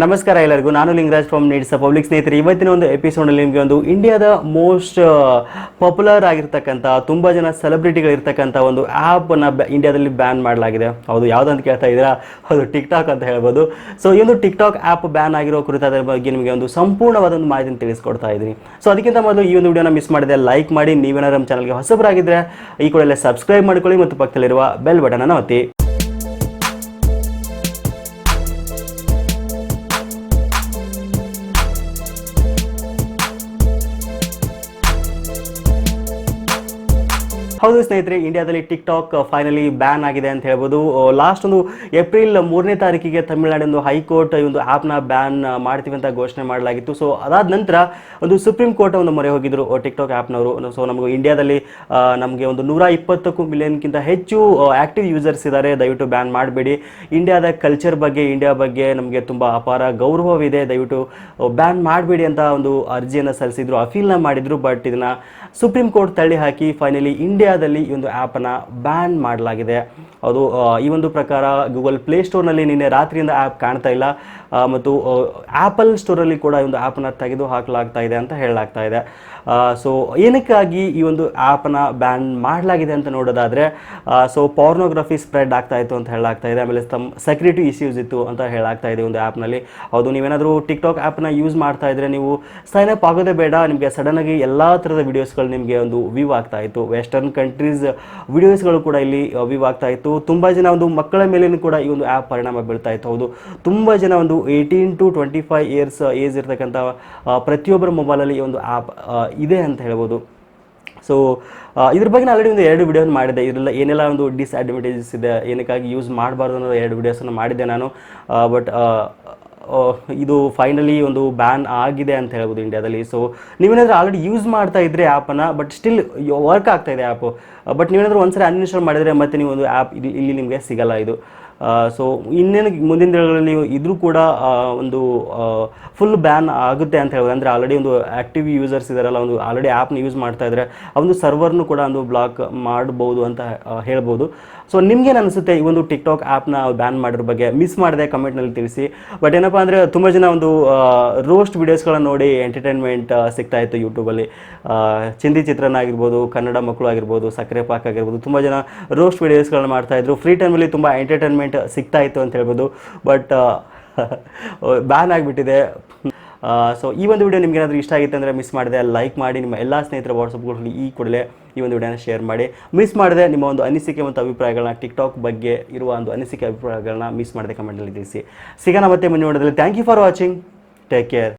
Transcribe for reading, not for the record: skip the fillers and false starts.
ನಮಸ್ಕಾರ ಎಲ್ಲರಿಗೂ. ನಾನು ಲಿಂಗರಾಜ್ ಫ್ರಮ್ ನೀಡ್ಸ್ ಪಬ್ಲಿಕ್. ಸ್ನೇಹಿತರೆ, ಇವತ್ತಿನ ಒಂದು ಎಪಿಸೋಡಲ್ಲಿ ನಿಮಗೆ ಒಂದು ಇಂಡಿಯಾದ ಮೋಸ್ಟ್ ಪಾಪ್ಯುಲರ್ ಆಗಿರ್ತಕ್ಕಂಥ ತುಂಬ ಜನ ಸೆಲೆಬ್ರಿಟಿಗಳಿರ್ತಕ್ಕಂಥ ಒಂದು ಆ್ಯಪನ್ನು ಇಂಡಿಯಾದಲ್ಲಿ ಬ್ಯಾನ್ ಮಾಡಲಾಗಿದೆ. ಹೌದು, ಯಾವುದಂತ ಕೇಳ್ತಾ ಇದ್ದೀರಾ? ಹೌದು, ಟಿಕ್ ಟಾಕ್ ಅಂತ ಹೇಳ್ಬೋದು. ಸೊ ಈ ಒಂದು ಟಿಕ್ ಟಾಕ್ ಆ್ಯಪ್ ಬ್ಯಾನ್ ಆಗಿರೋ ಕುರಿತಾದ ಬಗ್ಗೆ ನಿಮಗೆ ಒಂದು ಸಂಪೂರ್ಣವಾದ ಒಂದು ಮಾಹಿತಿಯನ್ನು ತಿಳಿಸ್ಕೊಡ್ತಾ ಇದ್ದೀನಿ. ಸೊ ಅದಕ್ಕಿಂತ ಮೊದಲು ಈ ಒಂದು ವಿಡಿಯೋನ ಮಿಸ್ ಮಾಡಿದೆ ಲೈಕ್ ಮಾಡಿ, ನೀವೇನಾದ್ರು ನಮ್ಮ ಚಾನಲ್ಗೆ ಹೊಸಬರಾಗಿದ್ದರೆ ಈ ಕೂಡಲೇ ಸಬ್ಸ್ಕ್ರೈಬ್ ಮಾಡ್ಕೊಳ್ಳಿ ಮತ್ತು ಪಕ್ಕದಲ್ಲಿರುವ ಬೆಲ್ ಬಟನನ್ನು ಒತ್ತಿ. ಹೌದು ಸ್ನೇಹಿತರೆ, ಇಂಡಿಯಾದಲ್ಲಿ ಟಿಕ್ ಟಾಕ್ ಫೈನಲಿ ಬ್ಯಾನ್ ಆಗಿದೆ ಅಂತ ಹೇಳ್ಬೋದು. ಲಾಸ್ಟ್ ಒಂದು ಏಪ್ರಿಲ್ 3ನೇ ತಾರೀಕಿಗೆ ತಮಿಳುನಾಡಿನ ಹೈಕೋರ್ಟ್ ಈ ಒಂದು ಆ್ಯಪ್ನ ಬ್ಯಾನ್ ಮಾಡ್ತೀವಿ ಅಂತ ಘೋಷಣೆ ಮಾಡಲಾಗಿತ್ತು. ಸೊ ಅದಾದ ನಂತರ ಒಂದು ಸುಪ್ರೀಂ ಕೋರ್ಟ್ ಒಂದು ಮೊರೆ ಹೋಗಿದ್ರು ಟಿಕ್ ಟಾಕ್ ಆ್ಯಪ್ನವರು. ಸೊ ನಮಗೆ ಇಂಡಿಯಾದಲ್ಲಿ ನಮಗೆ ಒಂದು 120 ಮಿಲಿಯನ್ಗಿಂತ ಹೆಚ್ಚು ಆ್ಯಕ್ಟಿವ್ ಯೂಸರ್ಸ್ ಇದ್ದಾರೆ, ದಯವಿಟ್ಟು ಬ್ಯಾನ್ ಮಾಡಬೇಡಿ. ಇಂಡಿಯಾದ ಕಲ್ಚರ್ ಬಗ್ಗೆ, ಇಂಡಿಯಾ ಬಗ್ಗೆ ನಮಗೆ ತುಂಬ ಅಪಾರ ಗೌರವವಿದೆ, ದಯವಿಟ್ಟು ಬ್ಯಾನ್ ಮಾಡಬೇಡಿ ಅಂತ ಒಂದು ಅರ್ಜಿಯನ್ನು ಸಲ್ಲಿಸಿದ್ರು, ಅಪೀಲ್ನ ಮಾಡಿದ್ರು. ಬಟ್ ಇದನ್ನು ಸುಪ್ರೀಂ ಕೋರ್ಟ್ ತಳ್ಳಿ ಹಾಕಿ ಫೈನಲಿ ಇಂಡಿಯಾದಲ್ಲಿ ಈ ಒಂದು ಆ್ಯಪನ್ನು ಬ್ಯಾನ್ ಮಾಡಲಾಗಿದೆ. ಅದು ಈ ಒಂದು ಪ್ರಕಾರ ಗೂಗಲ್ ಪ್ಲೇಸ್ಟೋರ್ನಲ್ಲಿ ನಿನ್ನೆ ರಾತ್ರಿಯಿಂದ ಆ್ಯಪ್ ಕಾಣ್ತಾ ಇಲ್ಲ ಮತ್ತು ಆ್ಯಪಲ್ ಸ್ಟೋರಲ್ಲಿ ಕೂಡ ಈ ಒಂದು ಆ್ಯಪನ್ನು ತೆಗೆದು ಹಾಕಲಾಗ್ತಾ ಇದೆ ಅಂತ ಹೇಳಲಾಗ್ತಾ ಇದೆ. ಸೊ ಏನಕ್ಕಾಗಿ ಈ ಒಂದು ಆ್ಯಪನ್ನು ಬ್ಯಾನ್ ಮಾಡಲಾಗಿದೆ ಅಂತ ನೋಡೋದಾದರೆ, ಸೊ ಪಾರ್ನೋಗ್ರಫಿ ಸ್ಪ್ರೆಡ್ ಆಗ್ತಾ ಇತ್ತು ಅಂತ ಹೇಳಲಾಗ್ತಾ ಇದೆ. ಆಮೇಲೆ ಸೆಕ್ಯೂರಿಟಿ ಇಶ್ಯೂಸ್ ಇತ್ತು ಅಂತ ಹೇಳಲಾಗ್ತಾ ಇದೆ ಒಂದು ಆ್ಯಪ್ನಲ್ಲಿ. ಹೌದು, ನೀವೇನಾದರೂ ಟಿಕ್ ಟಾಕ್ ಆ್ಯಪ್ನ ಯೂಸ್ ಮಾಡ್ತಾ ಇದ್ದರೆ ನೀವು ಸೈನ್ ಅಪ್ ಆಗೋದೇ ಬೇಡ. ನಿಮಗೆ ಸಡನ್ನಾಗಿ ಎಲ್ಲ ಥರದ ವಿಡಿಯೋಸ್ಗಳು ನಿಮಗೆ ಒಂದು ವ್ಯೂ ಆಗ್ತಾ ಇತ್ತು. ವೆಸ್ಟರ್ನ್ ಕಂಟ್ರೀಸ್ ವಿಡಿಯೋಸ್ಗಳು ಕೂಡ ಇಲ್ಲಿ ವ್ಯೂ ಆಗ್ತಾ ಇತ್ತು. ತುಂಬ ಜನ ಒಂದು ಮಕ್ಕಳ ಮೇಲೇನೂ ಕೂಡ ಈ ಒಂದು ಆ್ಯಪ್ ಪರಿಣಾಮ ಬೀಳ್ತಾ ಇತ್ತು. ಹೌದು, ತುಂಬ ಜನ ಒಂದು 18 to 25 ಇಯರ್ಸ್ ಏಜ್ ಇರ್ತಕ್ಕಂಥ ಪ್ರತಿಯೊಬ್ಬರ ಮೊಬೈಲಲ್ಲಿ ಈ ಒಂದು ಆ್ಯಪ್ ಇದೆ ಅಂತ ಹೇಳ್ಬೋದು. ಸೊ ಇದ್ರ ಬಗ್ಗೆ ನಾನು ಆಲ್ರೆಡಿ ಒಂದು 2 ವಿಡಿಯೋನ ಮಾಡಿದ್ದೆ. ಇದರಲ್ಲಿ ಏನೆಲ್ಲ ಒಂದು ಡಿಸ್ಅಡ್ವಾಂಟೇಜಸ್ ಇದೆ, ಏನಕ್ಕಾಗಿ ಯೂಸ್ ಮಾಡಬಾರ್ದು ಅನ್ನೋ 2 ವಿಡಿಯೋಸನ್ನು ಮಾಡಿದ್ದೆ ನಾನು. ಬಟ್ ಇದು ಫೈನಲಿ ಒಂದು ಬ್ಯಾನ್ ಆಗಿದೆ ಅಂತ ಹೇಳ್ಬೋದು ಇಂಡಿಯಾದಲ್ಲಿ. ಸೊ ನೀವೇನಾದರೂ ಆಲ್ರೆಡಿ ಯೂಸ್ ಮಾಡ್ತಾ ಇದ್ದರೆ ಆ್ಯಪನ್ನು, ಬಟ್ ಸ್ಟಿಲ್ ವರ್ಕ್ ಆಗ್ತಾ ಇದೆ ಆ್ಯಪು, ಬಟ್ ನೀವೇನಾದರೂ ಒಂದ್ಸರಿ ಅನ್ಇನ್ಸ್ಟಾಲ್ ಮಾಡಿದರೆ ಮತ್ತೆ ನೀವು ಒಂದು ಆ್ಯಪ್ ಇಲ್ಲಿ ನಿಮಗೆ ಸಿಗಲ್ಲ ಇದು. ಸೊ ಇನ್ನೇನು ಮುಂದಿನ ದಿನಗಳಲ್ಲಿ ಇದ್ರೂ ಕೂಡ ಒಂದು ಫುಲ್ ಬ್ಯಾನ್ ಆಗುತ್ತೆ ಅಂತ ಹೇಳ್ಬೋದು. ಅಂದರೆ ಆಲ್ರೆಡಿ ಒಂದು ಆ್ಯಕ್ಟಿವ್ ಯೂಸರ್ಸ್ ಇದ್ದಾರಲ್ಲ, ಒಂದು ಆಲ್ರೆಡಿ ಆ್ಯಪ್ನ ಯೂಸ್ ಮಾಡ್ತಾ ಇದ್ದರೆ ಆ ಒಂದು ಸರ್ವರ್ನು ಕೂಡ ಒಂದು ಬ್ಲಾಕ್ ಮಾಡ್ಬೋದು ಅಂತ ಹೇಳ್ಬೋದು. ಸೊ ನಿಮ್ಗೇನು ಅನಿಸುತ್ತೆ ಈ ಒಂದು ಟಿಕ್ ಟಾಕ್ ಆ್ಯಪ್ನ ಬ್ಯಾನ್ ಮಾಡಿರೋ ಬಗ್ಗೆ? ಮಿಸ್ ಮಾಡಿದೆ ಕಮೆಂಟ್ನಲ್ಲಿ ತಿಳಿಸಿ. ಬಟ್ ಏನಪ್ಪ ಅಂದರೆ ತುಂಬ ಜನ ಒಂದು ರೋಸ್ಟ್ ವೀಡಿಯೋಸ್ಗಳನ್ನ ನೋಡಿ ಎಂಟರ್ಟೈನ್ಮೆಂಟ್ ಸಿಗ್ತಾ ಇತ್ತು ಯೂಟ್ಯೂಬಲ್ಲಿ. ಚಿಂದಿ ಚಿತ್ರಾನ್ನ ಆಗಿರ್ಬೋದು, ಕನ್ನಡ ಮಕ್ಕಳು ಆಗಿರ್ಬೋದು, ಸಕ್ಕರೆ ಪಾಕ್ ಆಗಿರ್ಬೋದು, ತುಂಬ ಜನ ರೋಸ್ಟ್ ವೀಡಿಯೋಸ್ಗಳನ್ನ ಮಾಡ್ತಾಯಿದ್ರು. ಫ್ರೀ ಟೈಮಲ್ಲಿ ತುಂಬ ಎಂಟರ್ಟೈನ್ಮೆಂಟ್ ಸಿಗ್ತಾ ಇತ್ತು ಅಂತ ಹೇಳ್ಬೋದು. ಬಟ್ ಬ್ಯಾನ್ ಆಗಿಬಿಟ್ಟಿದೆ. ಸೊ ಈ ಒಂದು ವಿಡಿಯೋ ನಿಮ್ಗೆ ಏನಾದರೂ ಇಷ್ಟ ಆಗಿತ್ತು ಅಂದರೆ ಮಿಸ್ ಮಾಡಿದೆ ಲೈಕ್ ಮಾಡಿ, ನಿಮ್ಮ ಎಲ್ಲ ಸ್ನೇಹಿತರ ವಾಟ್ಸಪ್ಗಳಲ್ಲಿ ಈ ಕೂಡಲೇ ಈ ಒಂದು ವಿಡಿಯೋನ ಶೇರ್ ಮಾಡಿ. ಮಿಸ್ ಮಾಡಿದೆ ನಿಮ್ಮ ಒಂದು ಅನಿಸಿಕೆ ಮತ್ತು ಅಭಿಪ್ರಾಯಗಳನ್ನ, ಟಿಕ್ ಟಾಕ್ ಬಗ್ಗೆ ಇರುವ ಒಂದು ಅನಿಸಿಕೆ ಅಭಿಪ್ರಾಯಗಳನ್ನ ಮಿಸ್ ಮಾಡಿದೆ ಕಮೆಂಟಲ್ಲಿ ತಿಳಿಸಿ. ಸಿಗೋಣ ಮತ್ತೆ ಮುಂದಿನ ವಿಡಿಯೋದಲ್ಲಿ. Thank you for watching. Take care.